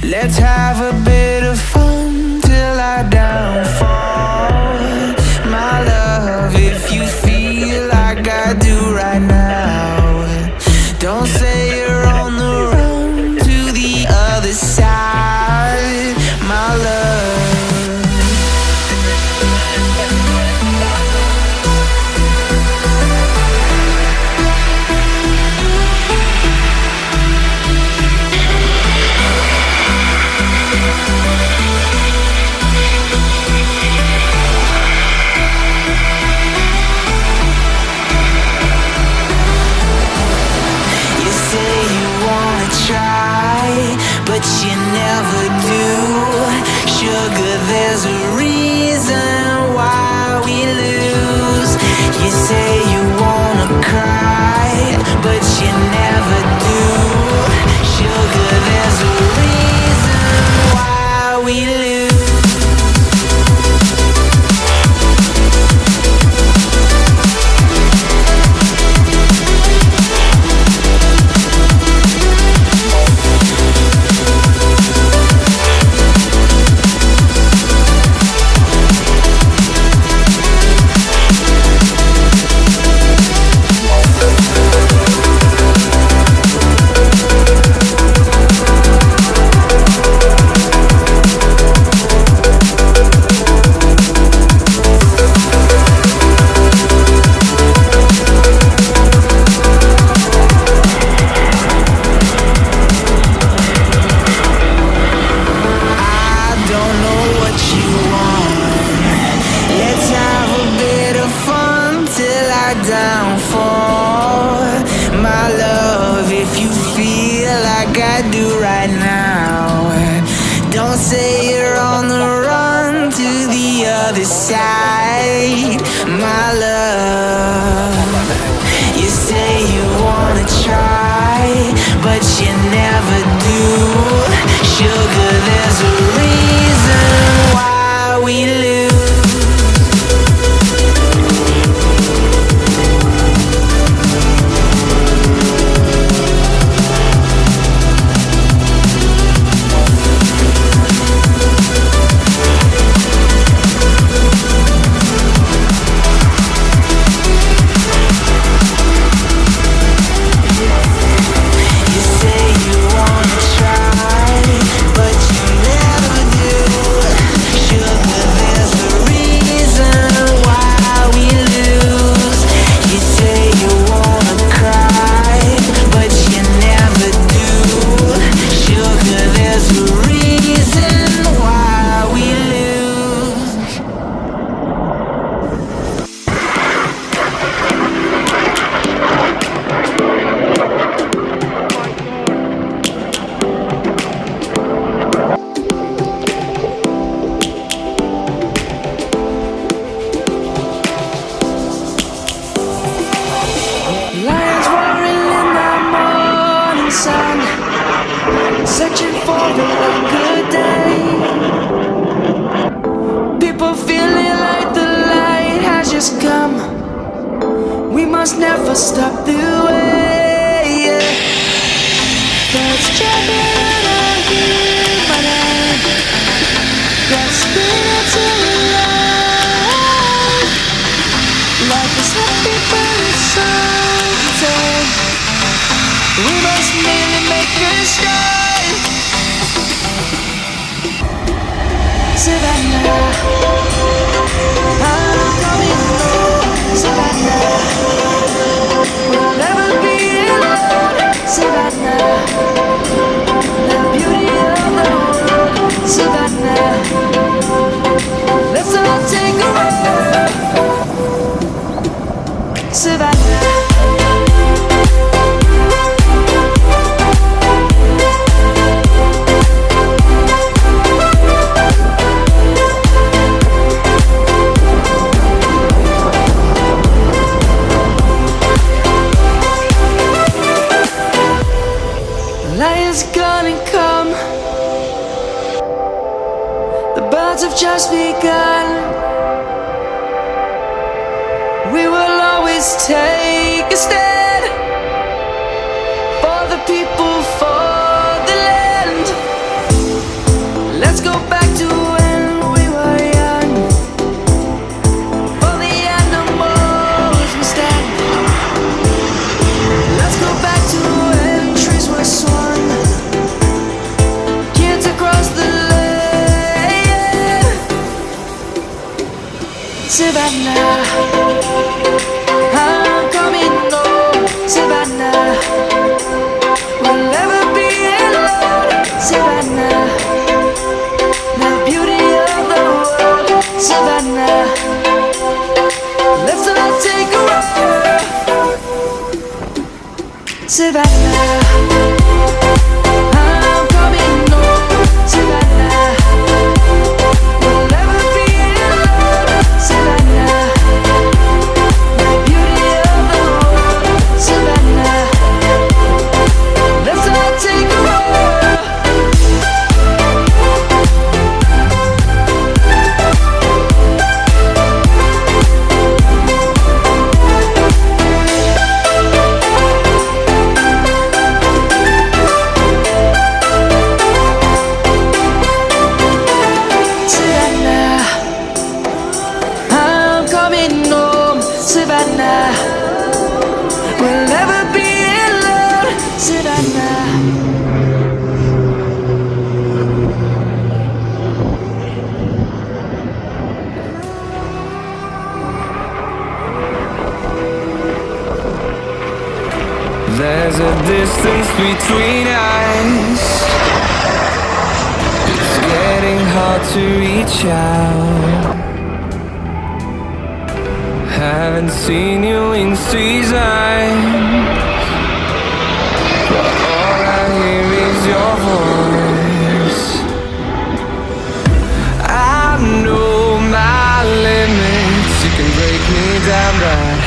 Let's have a bit of fun till I downfall. My love, if you feel like I do right now, don't say you're on the run to the other side, my love. But you never do. Sugar, there's a reason why we lose. You say you wanna cry, but you never do. Sugar, there's a reason why we lose. Downfall, my love, if you feel like I do right now, don't say you're on the run to the other side, my love. You say you wanna try, but you never do. Sugar, there's a reason why we lose. Searching for a good day. People feeling like the light has just come. We must never stop the way. Birds jumping out here, my name. Grasping into life. Life is happy, but it's so tame. We must merely make a start. Savannah, I'm coming home. Savannah, we'll never be just begun. We will always take a stand for the people, for the land. Let's go back to when we were young. For the animals we stand. Let's go back to when trees were swung, kids across the land. Savannah, I'm coming home. Savannah, we'll never be alone. Savannah, the beauty of the world. Savannah, let's all take a ride. Savannah, I'm coming home. Savannah, we'll never be alone. Savannah, the beauty of the world. Savannah, let's all take a ride. Savannah, I'm coming home. Savannah, we'll never be alone. Savannah. There's a distance between us. It's getting hard to reach out. Haven't seen you in seasons, but all I hear is your voice. I know my limits. You can break me down, but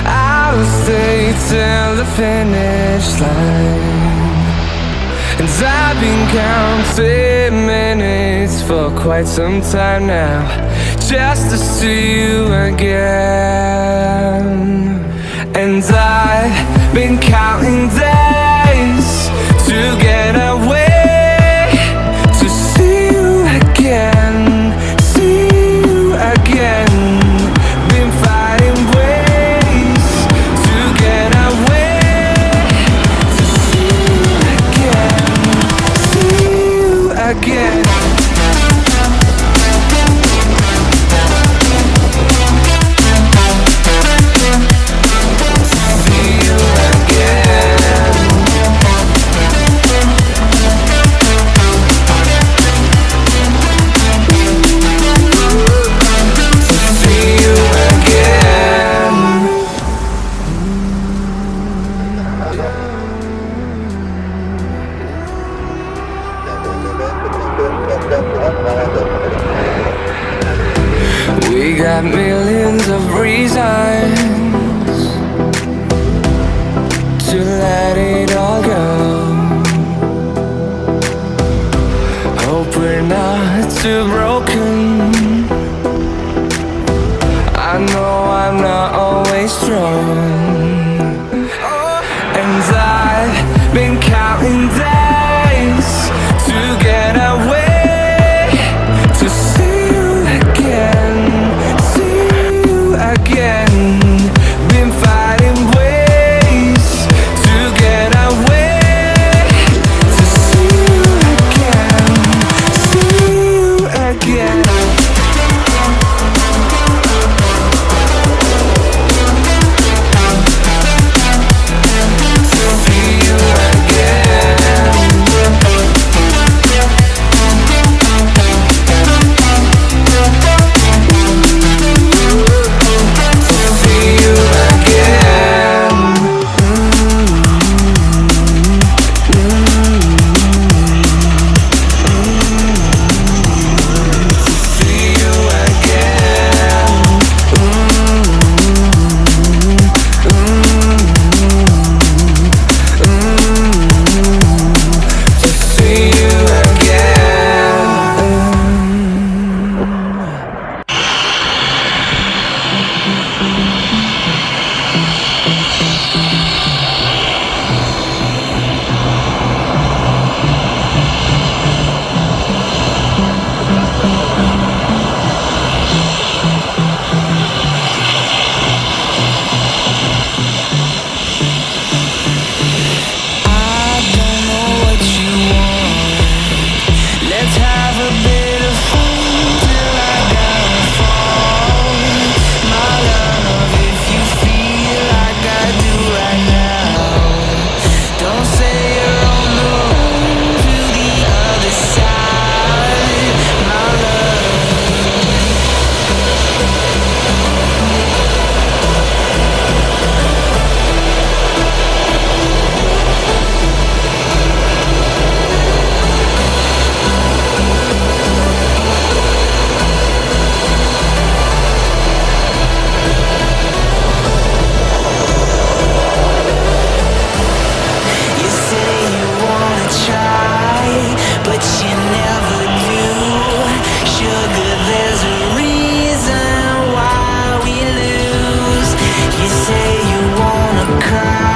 I'll stay till the finish line. And I've been counting minutes for quite some time now, just to see you again. And I've been counting days to get away, to see you again, see you again. Been fighting ways to get away, to see you again, see you again. See you again. See you again. We got millions of reasons to let it all go. Hope we're not too broken. I know I'm not always strong, and I've been counting days to get away, to see you again, see you again. Been fighting ways to get away, to see you again, see you again. cry.